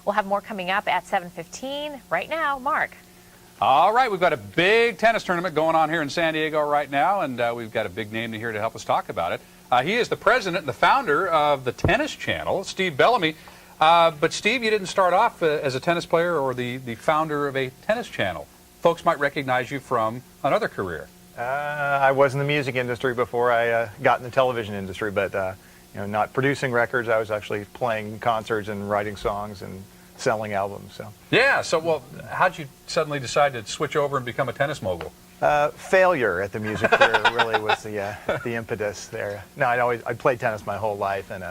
We'll have more coming up at 7:15. Right now, Mark. All right, we've got a big tennis tournament going on here in San Diego right now, and we've got a big name here to help us talk about it. He is the president and the founder of the Tennis Channel, Steve Bellamy. But Steve, you didn't start off as a tennis player or the founder of a tennis channel. Folks might recognize you from another career. I was in the music industry before I got in the television industry, but not producing records. I was actually playing concerts and writing songs and selling albums. So yeah. So well, how'd you suddenly decide to switch over and become a tennis mogul? Failure at the music career really was the impetus there. No, I played tennis my whole life, and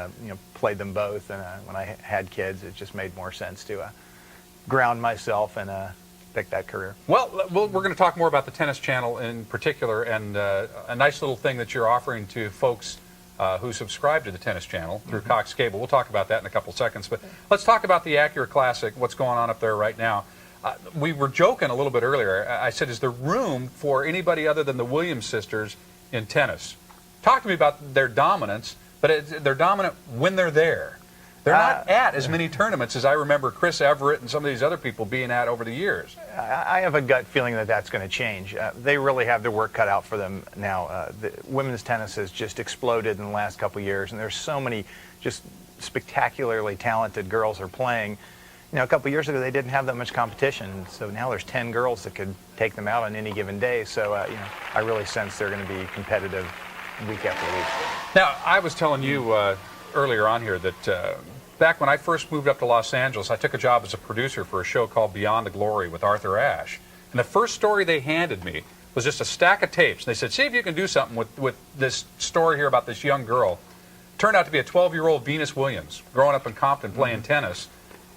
played them both. And when I had kids, it just made more sense to ground myself and pick that career. Well, we're going to talk more about the Tennis Channel in particular, and a nice little thing that you're offering to folks who subscribe to the Tennis Channel through Cox Cable. We'll talk about that in a couple seconds, but let's talk about the Acura Classic, what's going on up there right now. We were joking a little bit earlier. I said, is there room for anybody other than the Williams sisters in tennis? Talk to me about their dominance, but they're dominant when they're there. They're not at as many tournaments as I remember Chris Everett and some of these other people being at over the years. I have a gut feeling that that's going to change. They really have their work cut out for them now. The women's tennis has just exploded in the last couple of years, and there's so many just spectacularly talented girls are playing. A couple of years ago they didn't have that much competition, so now there's 10 girls that could take them out on any given day. So I really sense they're going to be competitive week after week. Now, I was telling you earlier on here that back when I first moved up to Los Angeles, I took a job as a producer for a show called Beyond the Glory with Arthur Ashe. And the first story they handed me was just a stack of tapes. And they said, see if you can do something with this story here about this young girl. Turned out to be a 12-year-old Venus Williams, growing up in Compton playing tennis.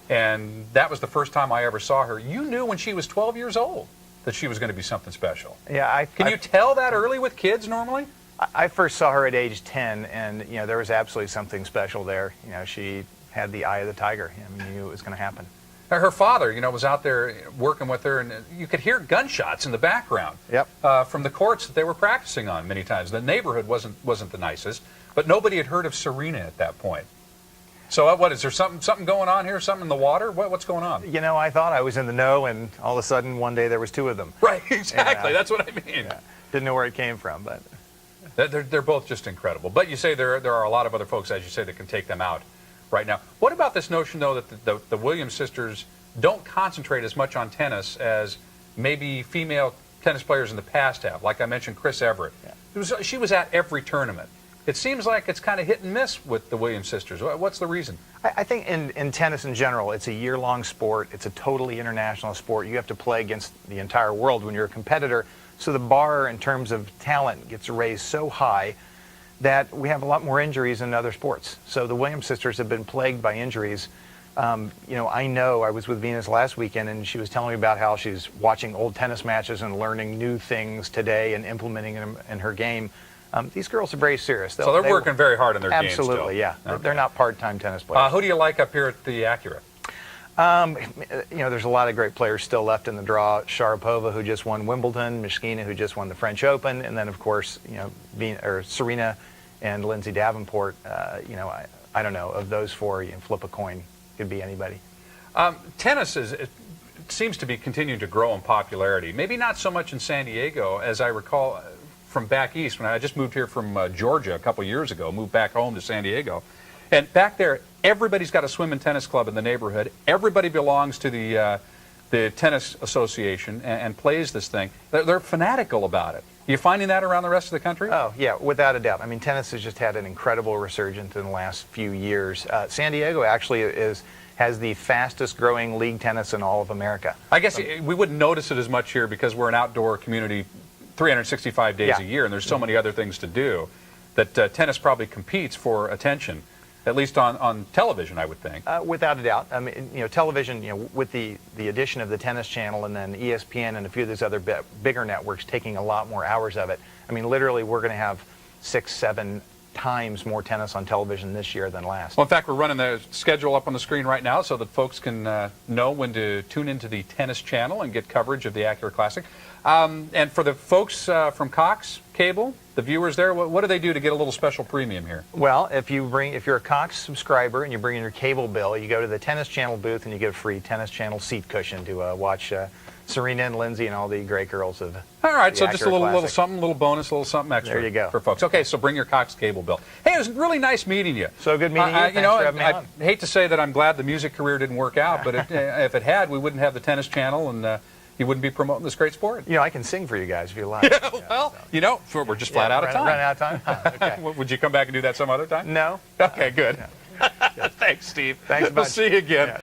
And that was the first time I ever saw her. You knew when she was 12 years old that she was going to be something special. Yeah, Can you tell that early with kids normally? I first saw her at age 10, and there was absolutely something special there. She had the eye of the tiger. You knew it was going to happen. Her father, was out there working with her, and you could hear gunshots in the background. Yep. From the courts that they were practicing on many times. The neighborhood wasn't the nicest, but nobody had heard of Serena at that point. So what is there something going on here? Something in the water? What's going on? I thought I was in the know, and all of a sudden one day there was two of them. Right, exactly. That's what I mean. Yeah, didn't know where it came from, but they're both just incredible. But you say there are a lot of other folks, as you say, that can take them out right now. What about this notion, though, that the Williams sisters don't concentrate as much on tennis as maybe female tennis players in the past have? Like I mentioned, Chris Everett. Yeah. She was at every tournament. It seems like it's kind of hit and miss with the Williams sisters. What's the reason? I think in tennis in general, it's a year-long sport. It's a totally international sport. You have to play against the entire world when you're a competitor. So the bar in terms of talent gets raised so high that we have a lot more injuries than other sports. So the Williams sisters have been plagued by injuries. I know I was with Venus last weekend, and she was telling me about how she's watching old tennis matches and learning new things today and implementing them in her game. These girls are very serious. So they're working very hard on their game still. Absolutely, yeah. Okay. They're not part-time tennis players. Who do you like up here at the Acura? There's a lot of great players still left in the draw. Sharapova, who just won Wimbledon, Mishkina, who just won the French Open, and then of course, Serena and Lindsay Davenport. I don't know, of those four, you can flip a coin. Could be anybody. Tennis it seems to be continuing to grow in popularity. Maybe not so much in San Diego as I recall from back east when I just moved here from Georgia a couple years ago. Moved back home to San Diego, and back there, everybody's got a swim and tennis club in the neighborhood. Everybody belongs to the tennis association and plays this thing. They're fanatical about it. Are you finding that around the rest of the country? Oh, yeah, without a doubt. I mean, tennis has just had an incredible resurgence in the last few years. San Diego actually has the fastest growing league tennis in all of America. I guess we wouldn't notice it as much here because we're an outdoor community 365 days a year, and there's so many other things to do that tennis probably competes for attention. At least on television, I would think. Without a doubt. I mean, television, with the addition of the Tennis Channel and then ESPN and a few of these other bigger networks taking a lot more hours of it. I mean, literally, we're going to have 6-7 times more tennis on television this year than last. Well, in fact, we're running the schedule up on the screen right now so that folks can know when to tune into the Tennis Channel and get coverage of the Acura Classic. And for the folks from Cox Cable, the viewers there, what do they do to get a little special premium here? Well, if you're a Cox subscriber and you bring in your cable bill, you go to the Tennis Channel booth and you get a free Tennis Channel seat cushion to watch Serena and Lindsay and all the great girls of All right, the so just a Acura little Classic. something, little bonus, a little something extra. There you go. For folks. Okay, so bring your Cox Cable bill. Hey, it was really nice meeting you. So good meeting you. Thanks know, for having me I on. hate to say that I'm glad the music career didn't work out, but if it had, we wouldn't have the Tennis Channel, and you wouldn't be promoting this great sport. You know, I can sing for you guys if you like. Well, you know, we're just flat out of time. Run out of time? Huh, okay. Would you come back and do that some other time? No. Okay, good. Yeah. Thanks, Steve. Thanks a We'll bunch. see you again. Yeah.